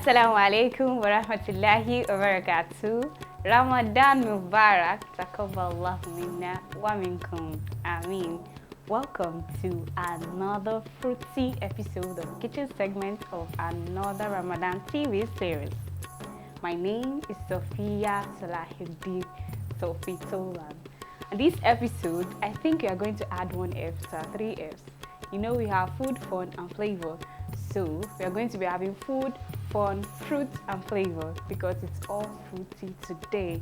Assalamu alaikum wa rahmatullahi wa barakatuh. Ramadan Mubarak. Taqabbalallahu minna wa minkum. Ameen. Welcome to another fruity episode of kitchen segment of another Ramadan TV series. My name is Sophia Salahuddin Sofitolan. And this episode, I think we are going to add one F to our 3 Fs. You know, we have food, fun, and flavor. So we are going to be having food, fun, fruit, and flavor because it's all fruity today.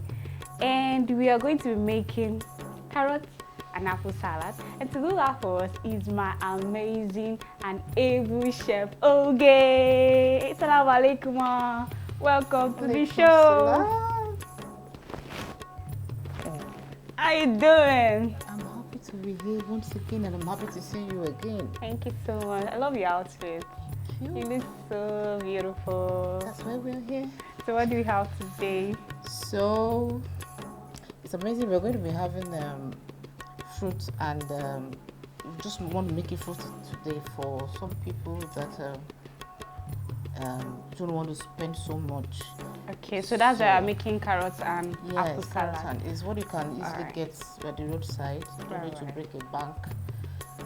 And we are going to be making carrot and apple salad. And to do that for us is my amazing and able chef, Oge. Assalamu alaikum. Welcome to the show. How you doing? I'm happy to be here once again, and I'm happy to see you again. Thank you so much. I love your outfit. Thank you. You look so beautiful. That's why we're here. So what do we have today? So it's amazing. We're going to be having fruit, and just want to make it fruit today for some people that don't want to spend so much. Okay, so that's why I'm making carrots and apple salad. And it's what you can easily get at the roadside. You don't need to break a bank.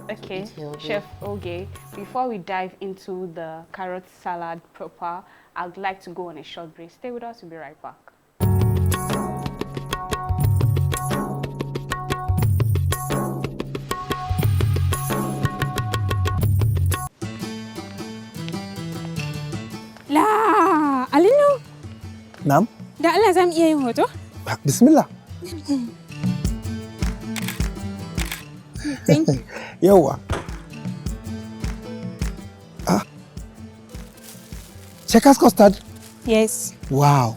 Okay, Chef Oge, before we dive into the carrot salad proper, I'd like to go on a short break. Stay with us, we'll be right back. La Aliyu. Na'am? Da Allah za mu iya yin hoto? Bismillah. Thank you. Yawwa. Checkers custard? Yes. Wow.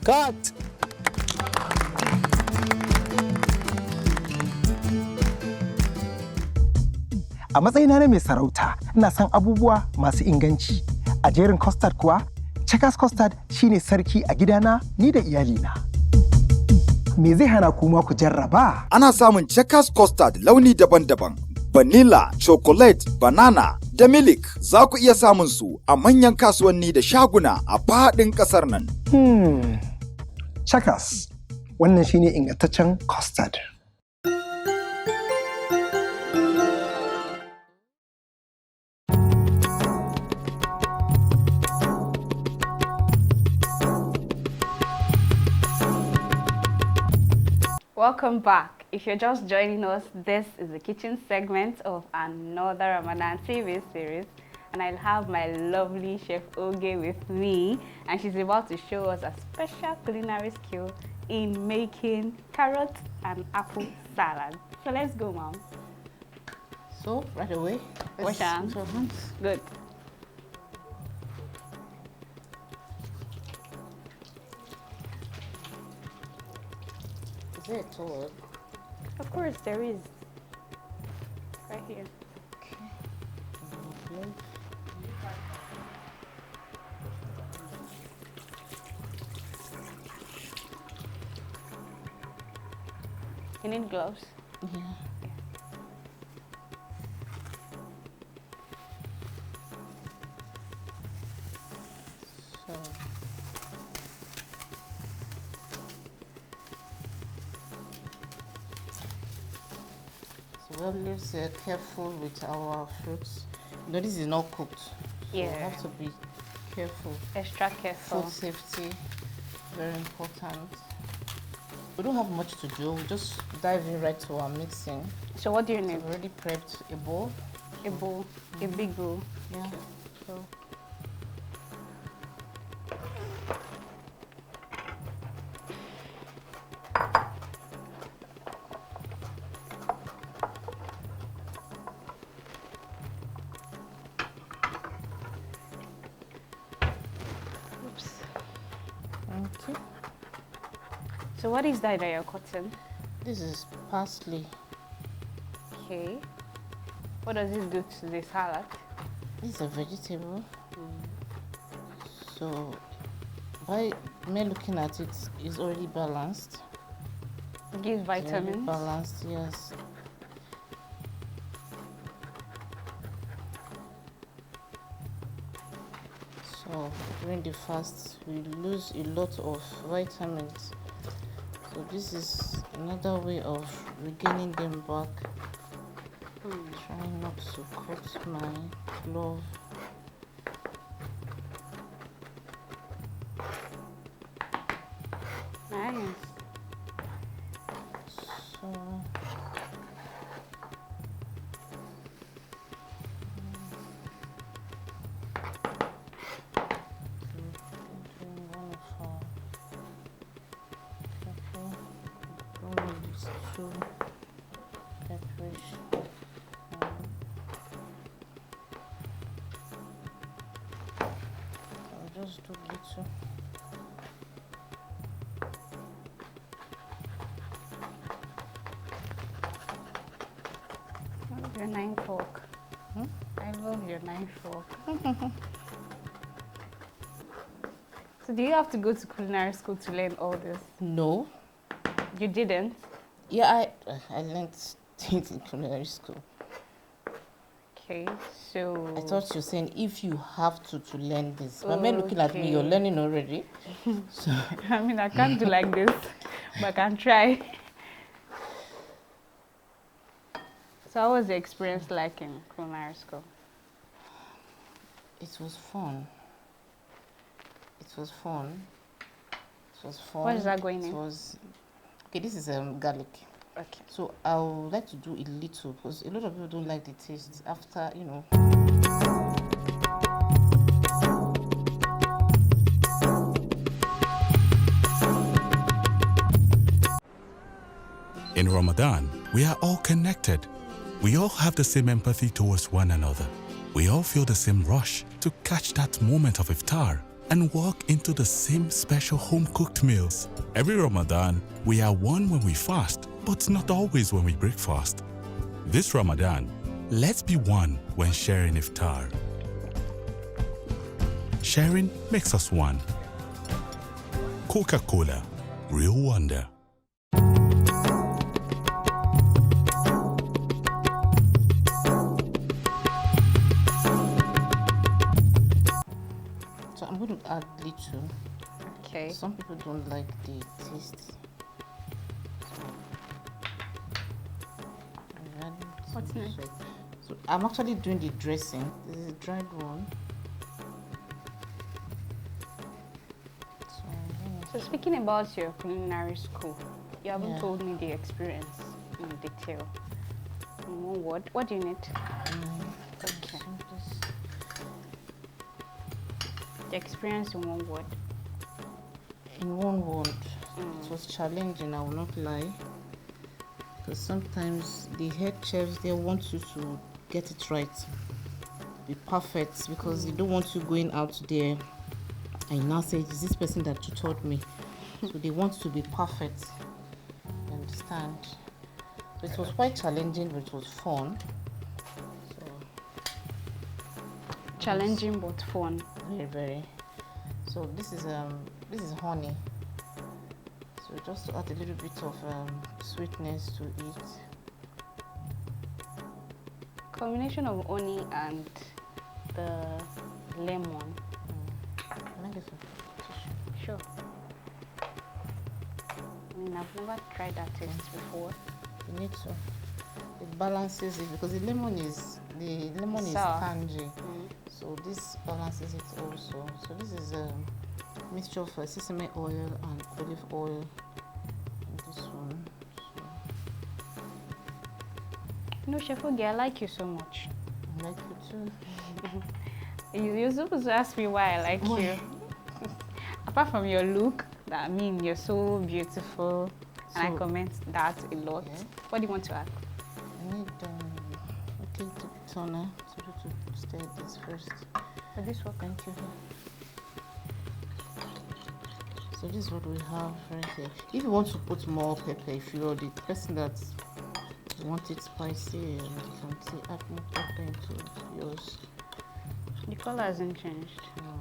Cut. A matsayina na mai sarauta, ina son abubuwa masu inganci. A jerin custard kuwa, Checkers custard shine sarki a gidana ni da iyalina. Me zai hana kuma ku jarraba? Ana samun Checkers custard launi daban-daban. Vanilla, chocolate, banana, da milk. Za ku iya samun su a manyan kasuwanni da shaguna a faɗin ƙasar nan. Checkers. Wannan shine ingantaccen custard. Welcome back. If you're just joining us, this is the kitchen segment of another Ramadan TV series, and I'll have my lovely Chef Oge with me, and she's about to show us a special culinary skill in making carrot and apple salad. So let's go, Mom. So right away, Wash hands. Good. Is there a towel? Of course, there is. Right here. Okay. You need gloves. Yeah. So. So we'll be careful with our fruits. No, this is not cooked. So Yeah. we have to be careful. Extra careful. Food safety, very important. We don't have much to do. We just dive in right to our mixing. So what do you So need? I've already prepped a bowl. A bowl, a big bowl. Yeah. So Oops. okay. So what is that you're cutting? This is parsley. Okay. What does this do to the salad? This is a vegetable. So by me looking at it, it's already balanced. It gives It's already vitamins. balanced, yes. So during the fast, we lose a lot of vitamins. So this is another way of regaining them back. Trying not to cut my glove. Nice. So two peppers. I'll just do little. Your knife fork. I love your knife fork. So do you have to go to culinary school to learn all this? No. You didn't? Yeah, I learned things in culinary school. Okay, so... I thought you were saying if you have to learn this. But men looking at me, you're learning already. So I mean, I can't do like this, but I can try. So how was the experience like in culinary school? it was fun. It was fun. It was fun. What is that going in? It was... Okay, this is garlic. Okay. So I would like to do a little because a lot of people don't like the taste after, you know. In Ramadan, we are all connected. We all have the same empathy towards one another. We all feel the same rush to catch that moment of Iftar and walk into the same special home-cooked meals. Every Ramadan, we are one when we fast, but not always when we break fast. This Ramadan, let's be one when sharing Iftar. Sharing makes us one. Coca-Cola, real wonder. So I'm going to add little. Okay. Some people don't like the taste. What's next? So I'm actually doing the dressing. This is a dried one. So speaking about your culinary school, you haven't Yeah. told me the experience in detail. In one word, what do you need? Okay. The experience in one word. In one word, it was challenging, I will not lie. Because sometimes the head chefs, they want you to get it right, be perfect, because they don't want you going out there and now say, is this person that you taught me? So they want to be perfect. You understand? So it was quite challenging, but it was fun. So Challenging but fun. very, very. So this is honey. So just to add a little bit of sweetness to it. Combination of honey and the lemon. Can I get some tissue? Sure. I mean, I've never tried that taste before. You need to. It balances it because the lemon is Sour. tangy. So this balances it also. So this is a mixture of sesame oil and olive oil. And this one. So No, Chef Ogi, I like you so much. I like it too. You're supposed to ask me why I like you. Apart from your look, I mean, you're so beautiful, and I So- comment that a lot. Yeah. What do you want to add? I need a little toner to stir this first. For this one. Thank you. So this is what we have right here. If you want to put more pepper, if you're the person that wants it spicy, you can see add more pepper into yours. The color hasn't changed. No.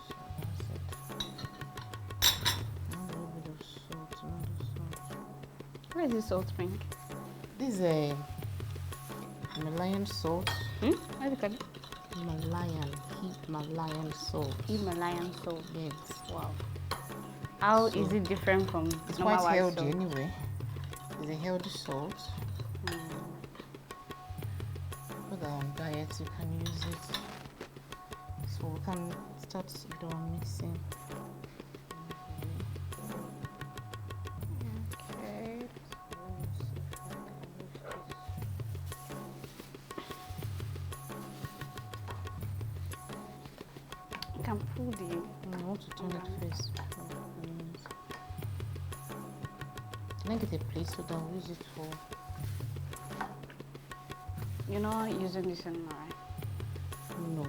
So that's it. Now a little bit of salt, another salt. Where is this salt pink? This is a Himalayan salt. What do you call it? Himalayan Himalayan salt. Himalayan salt. Yes. Wow. How is it different from It's normal quite white healthy salt? anyway. It's a healthy salt. With our diet, you can use it. So we can start doing mixing. Okay. You can pull the. I want to turn it first. Can I get a plate so that I'll use it for? You're not using this anymore, right? No.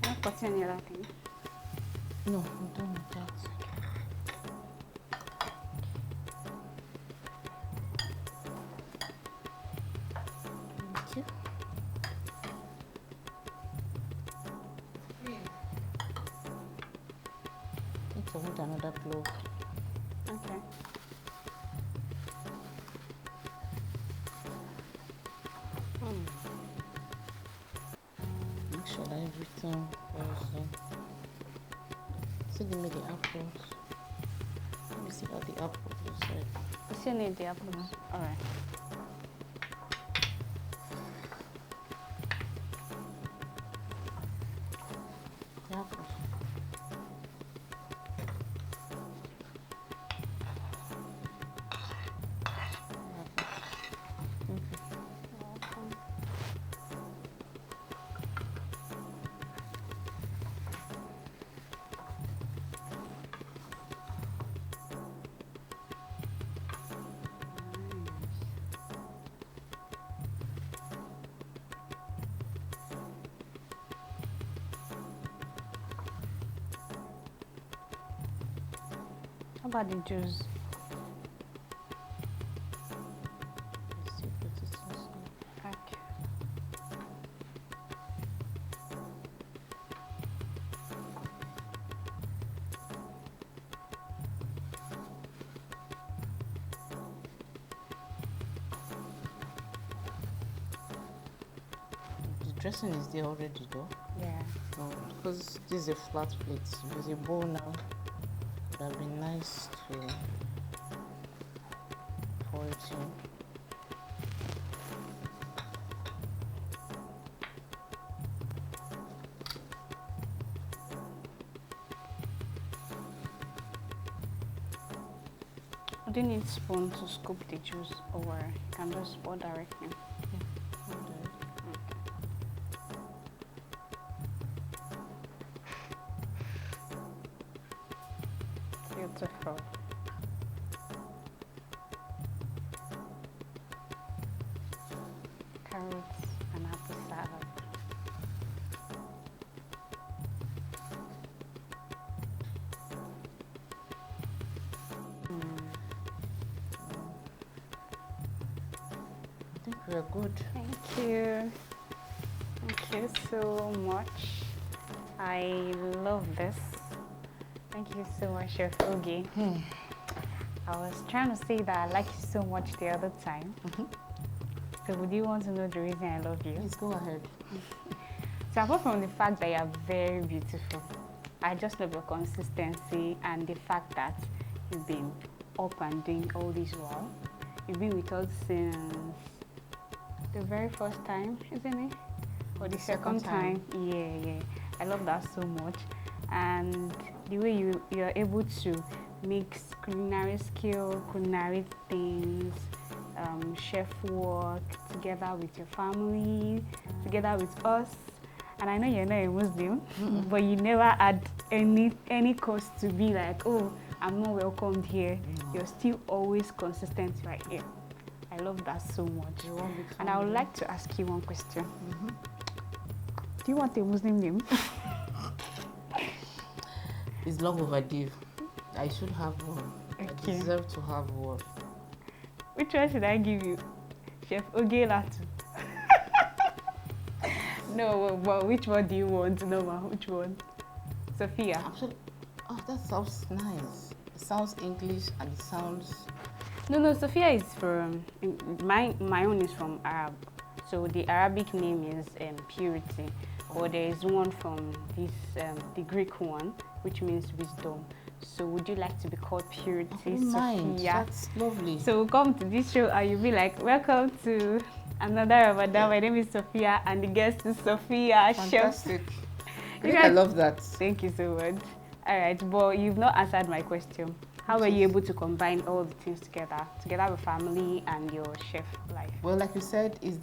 Not cutting any other thing. No, I'm done with that. Thank you. I think I want another clove. Okay. Make sure that everything goes in. So give me the apples. Let me see about the apples inside. You still need the apples. Alright. The apples. How about the juice? Let's see, put it inside. Okay. The dressing is there already though. Yeah. No, because this is a flat plate. There's a bowl now. It would have been nice to pour it in. Do you need spoon to scoop the juice, or you can just pour directly? Beautiful. Carrots and apple salad. I think we're good. Thank you. Thank you so much. I love this. Thank you so much, Chef Ogie. I was trying to say that I like you so much the other time. So would you want to know the reason I love you? Please go ahead. So apart from the fact that you are very beautiful, I just love your consistency and the fact that you've been up and doing all this while. You've been with us since the very first time, isn't it? Or the second time? Yeah. I love that so much. And the way you're able to mix culinary skill, culinary things, chef work together with your family, together with us. And I know you're not a Muslim, but you never had any cause to be like, oh, I'm not welcomed here. You're still always consistent right here. I love that so much. And I would like to ask you one question. Do you want a Muslim name? It's long overdue. I should have one. I Okay. deserve to have one. Which one should I give you? Chef Ogie Latu. No, but which one do you want? No, ma, which one? Sophia. Actually, That sounds nice. It sounds English and it sounds. No, Sophia is from my own is from Arab. So the Arabic name is purity, or there is one from this the Greek one, which means wisdom. So would you like to be called Purity Sophia? That's lovely. So come to this show and you'll be like, welcome to another Ramadan. My name is Sophia and the guest is Sophia. Fantastic. You I love that. Thank you so much. All right, but you've not answered my question. How were you able to combine all the things together with family and your chef life? Well, like you said, is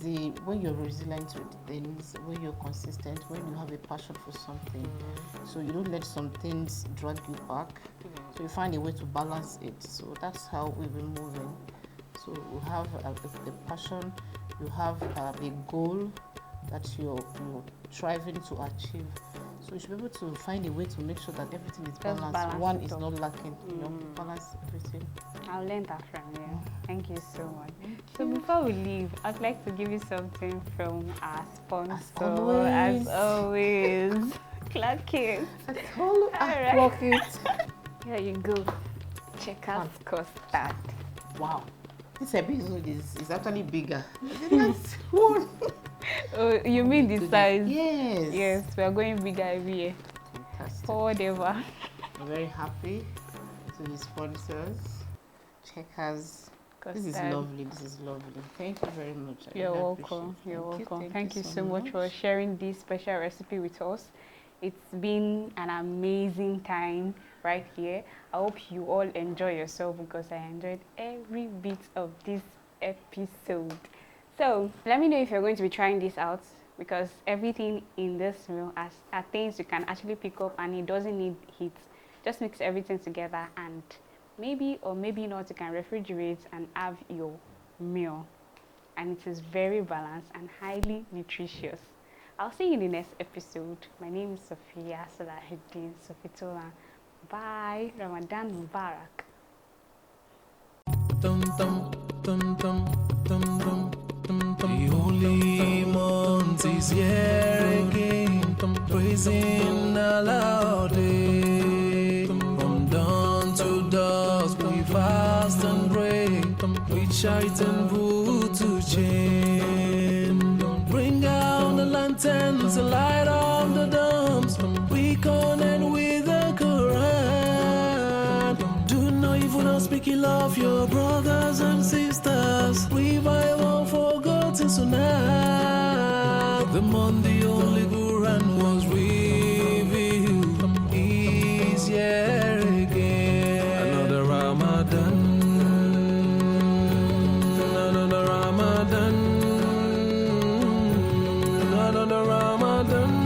when you're resilient with things, when you're consistent, when you have a passion for something, so you don't let some things drag you back. So you find a way to balance it. So that's how we've been moving. So you have a passion, you have a goal that you're striving to achieve. So you should be able to find a way to make sure that everything is balanced. One is not lacking. Balance everything. I'll learn that from you. Thank you so much. So before we leave, I'd like to give you something from our sponsor. As always. Crunchiest. Here you go. Checkers custard. Wow. This episode is actually bigger. The next one. Oh, you mean the size? Yes. Yes, we are going bigger every year. Fantastic. For whatever. I'm very happy to be sponsors. Checkers. This is lovely. Thank you very much. You're welcome. Thank you so much for sharing this special recipe with us. It's been an amazing time right here. I hope you all enjoy yourself because I enjoyed every bit of this episode. So let me know if you're going to be trying this out, because everything in this meal are things you can actually pick up and it doesn't need heat. Just mix everything together and maybe or maybe not you can refrigerate and have your meal. And it is very balanced and highly nutritious. I'll see you in the next episode. My name is Sophia Salahuddin Sofitola. Bye. Ramadan Mubarak. The holy month is here again, praising Allah all day. From dawn to dusk we fast and pray, we chant and put to chain. Bring out the lanterns, light up the domes, we connect with the Quran. Do not even speak ill of your brothers and sisters, revive unforgotten sunnah. The month the only Quran was revealed is here again. Another Ramadan, another Ramadan, another Ramadan.